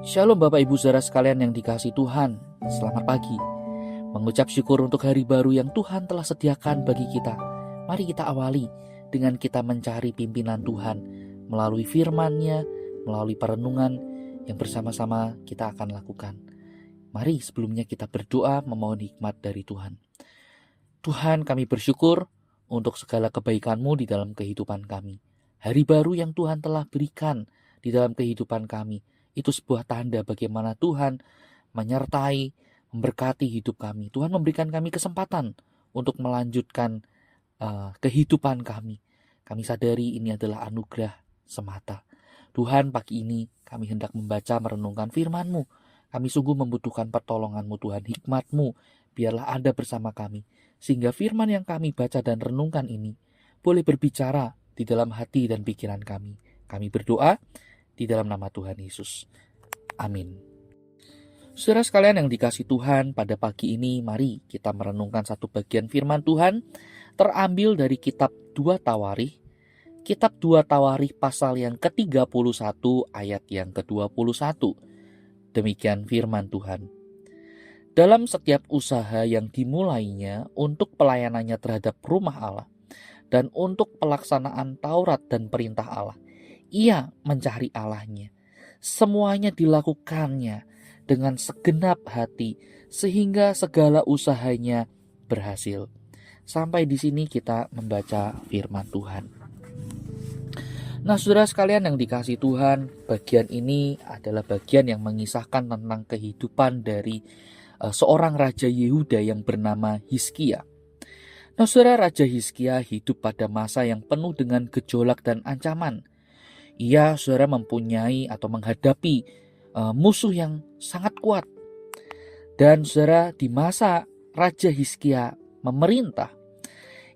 Shalom Bapak Ibu Saudara sekalian yang dikasihi Tuhan. Selamat pagi. Mengucap syukur untuk hari baru yang Tuhan telah sediakan bagi kita. Mari kita awali dengan kita mencari pimpinan Tuhan melalui firman-Nya, melalui perenungan yang bersama-sama kita akan lakukan. Mari sebelumnya kita berdoa memohon hikmat dari Tuhan. Tuhan, kami bersyukur untuk segala kebaikan-Mu di dalam kehidupan kami. Hari baru yang Tuhan telah berikan di dalam kehidupan kami, itu sebuah tanda bagaimana Tuhan menyertai, memberkati hidup kami. Tuhan memberikan kami kesempatan untuk melanjutkan kehidupan kami. Kami sadari ini adalah anugerah semata. Tuhan, pagi ini kami hendak membaca merenungkan firman-Mu. Kami sungguh membutuhkan pertolongan-Mu Tuhan, hikmat-Mu. Biarlah ada bersama kami, sehingga firman yang kami baca dan renungkan ini boleh berbicara di dalam hati dan pikiran kami. Kami berdoa di dalam nama Tuhan Yesus. Amin. Saudara sekalian yang dikasihi Tuhan, pada pagi ini mari kita merenungkan satu bagian firman Tuhan terambil dari kitab 2 Tawarikh. Kitab 2 Tawarikh pasal yang ke-31 ayat yang ke-21. Demikian firman Tuhan. Dalam setiap usaha yang dimulainya untuk pelayanannya terhadap rumah Allah dan untuk pelaksanaan Taurat dan perintah Allah, ia mencari Allahnya. Semuanya dilakukannya dengan segenap hati sehingga segala usahanya berhasil. Sampai di sini kita membaca firman Tuhan. Nah, saudara sekalian yang dikasihi Tuhan, bagian ini adalah bagian yang mengisahkan tentang kehidupan dari seorang Raja Yehuda yang bernama Hizkia. Nah, saudara, Raja Hizkia hidup pada masa yang penuh dengan gejolak dan ancaman. Ia, saudara, mempunyai atau menghadapi musuh yang sangat kuat. Dan saudara, di masa Raja Hizkia memerintah,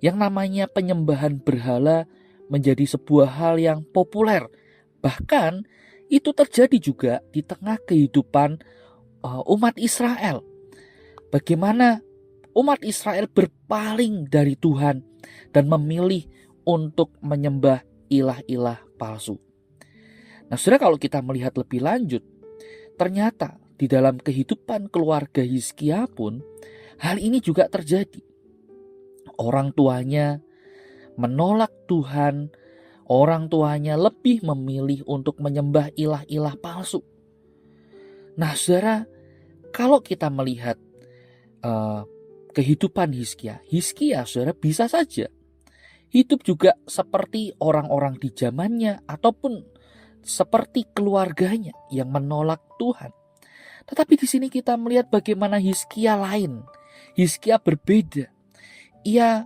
yang namanya penyembahan berhala menjadi sebuah hal yang populer. Bahkan itu terjadi juga di tengah kehidupan umat Israel. Bagaimana umat Israel berpaling dari Tuhan dan memilih untuk menyembah ilah-ilah palsu. Nah, saudara, kalau kita melihat lebih lanjut, ternyata di dalam kehidupan keluarga Hizkia pun hal ini juga terjadi. Orang tuanya menolak Tuhan, orang tuanya lebih memilih untuk menyembah ilah-ilah palsu. Nah, saudara, kalau kita melihat kehidupan Hizkia, saudara, bisa saja hidup juga seperti orang-orang di zamannya ataupun seperti keluarganya yang menolak Tuhan. Tetapi di sini kita melihat bagaimana Hizkia lain. Hizkia berbeda. Ia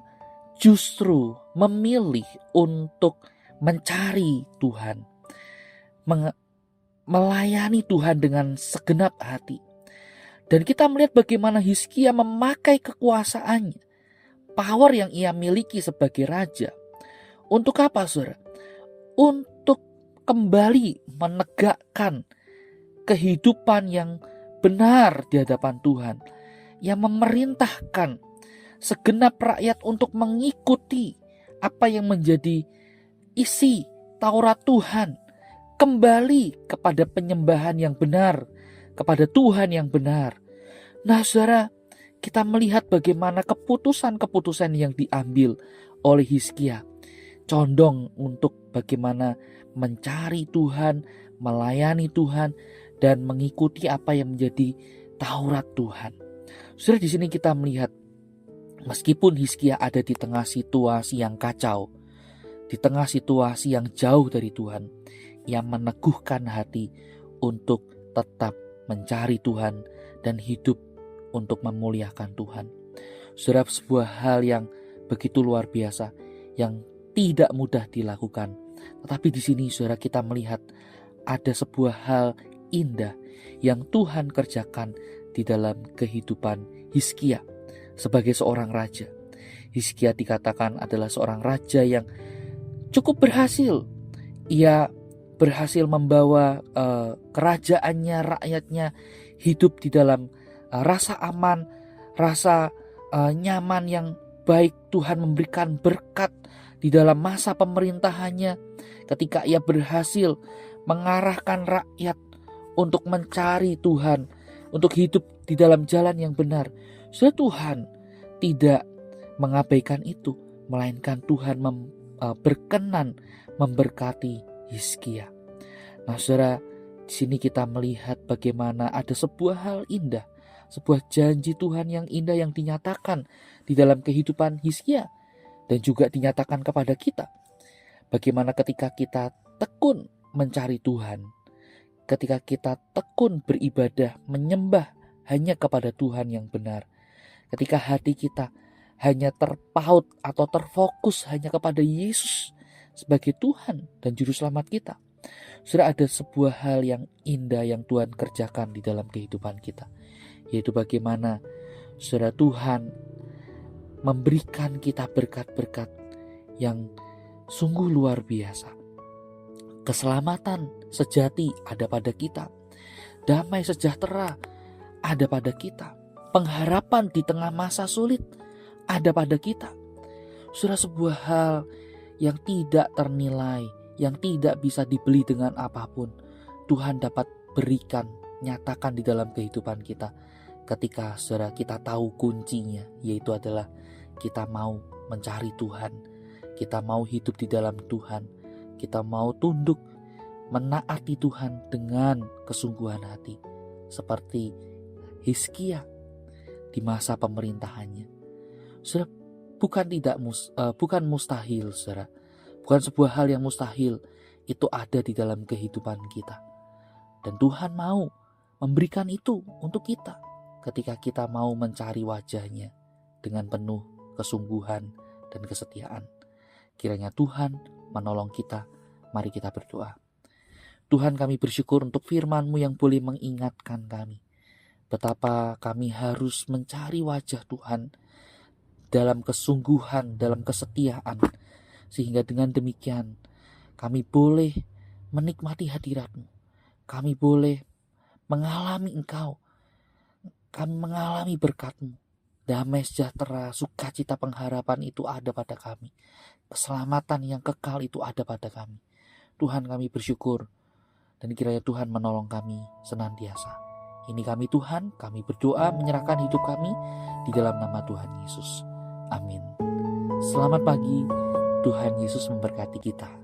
justru memilih untuk mencari Tuhan, melayani Tuhan dengan segenap hati. Dan kita melihat bagaimana Hizkia memakai kekuasaannya, power yang ia miliki sebagai raja. Untuk apa, saudara? Untuk kembali menegakkan kehidupan yang benar di hadapan Tuhan, yang memerintahkan segenap rakyat untuk mengikuti apa yang menjadi isi Taurat Tuhan, kembali kepada penyembahan yang benar, kepada Tuhan yang benar. Nah, saudara, kita melihat bagaimana keputusan-keputusan yang diambil oleh Hizkia condong untuk bagaimana mencari Tuhan, melayani Tuhan, dan mengikuti apa yang menjadi Taurat Tuhan. Saudara, di sini kita melihat meskipun Hizkia ada di tengah situasi yang kacau, di tengah situasi yang jauh dari Tuhan, ia meneguhkan hati untuk tetap mencari Tuhan dan hidup untuk memuliakan Tuhan. Saudara, sebuah hal yang begitu luar biasa yang tidak mudah dilakukan. Tetapi di sini, saudara, kita melihat ada sebuah hal indah yang Tuhan kerjakan di dalam kehidupan Hizkia sebagai seorang raja. Hizkia dikatakan adalah seorang raja yang cukup berhasil. Ia berhasil membawa kerajaannya, rakyatnya hidup di dalam rasa aman, rasa nyaman yang baik. Tuhan memberikan berkat di dalam masa pemerintahannya ketika ia berhasil mengarahkan rakyat untuk mencari Tuhan, untuk hidup di dalam jalan yang benar. Saudara, Tuhan tidak mengabaikan itu, melainkan Tuhan berkenan memberkati Hizkia. Nah, saudara, di sini kita melihat bagaimana ada sebuah hal indah, sebuah janji Tuhan yang indah yang dinyatakan di dalam kehidupan Hizkia dan juga dinyatakan kepada kita. Bagaimana ketika kita tekun mencari Tuhan, ketika kita tekun beribadah, menyembah hanya kepada Tuhan yang benar, ketika hati kita hanya terpaut atau terfokus hanya kepada Yesus sebagai Tuhan dan Juru Selamat kita, sudah ada sebuah hal yang indah yang Tuhan kerjakan di dalam kehidupan kita, yaitu bagaimana saudara Tuhan memberikan kita berkat-berkat yang sungguh luar biasa. Keselamatan sejati ada pada kita, damai sejahtera ada pada kita, pengharapan di tengah masa sulit ada pada kita. Saudara, sebuah hal yang tidak ternilai, yang tidak bisa dibeli dengan apapun, Tuhan dapat berikan, nyatakan di dalam kehidupan kita ketika saudara kita tahu kuncinya, yaitu adalah kita mau mencari Tuhan, kita mau hidup di dalam Tuhan, kita mau tunduk menaati Tuhan dengan kesungguhan hati, seperti Hizkia di masa pemerintahannya. Saudara, bukan mustahil, saudara. Bukan sebuah hal yang mustahil, itu ada di dalam kehidupan kita. Dan Tuhan mau memberikan itu untuk kita ketika kita mau mencari wajah-Nya dengan penuh kesungguhan dan kesetiaan. Kiranya Tuhan menolong kita. Mari kita berdoa. Tuhan, kami bersyukur untuk firman-Mu yang boleh mengingatkan kami betapa kami harus mencari wajah Tuhan dalam kesungguhan, dalam kesetiaan, sehingga dengan demikian kami boleh menikmati hadirat-Mu, kami boleh mengalami Engkau, kami mengalami berkat-Mu. Damai sejahtera, sukacita, pengharapan itu ada pada kami, keselamatan yang kekal itu ada pada kami. Tuhan, kami bersyukur, dan kiranya Tuhan menolong kami senantiasa. Ini kami Tuhan, kami berdoa menyerahkan hidup kami di dalam nama Tuhan Yesus. Amin. Selamat pagi, Tuhan Yesus memberkati kita.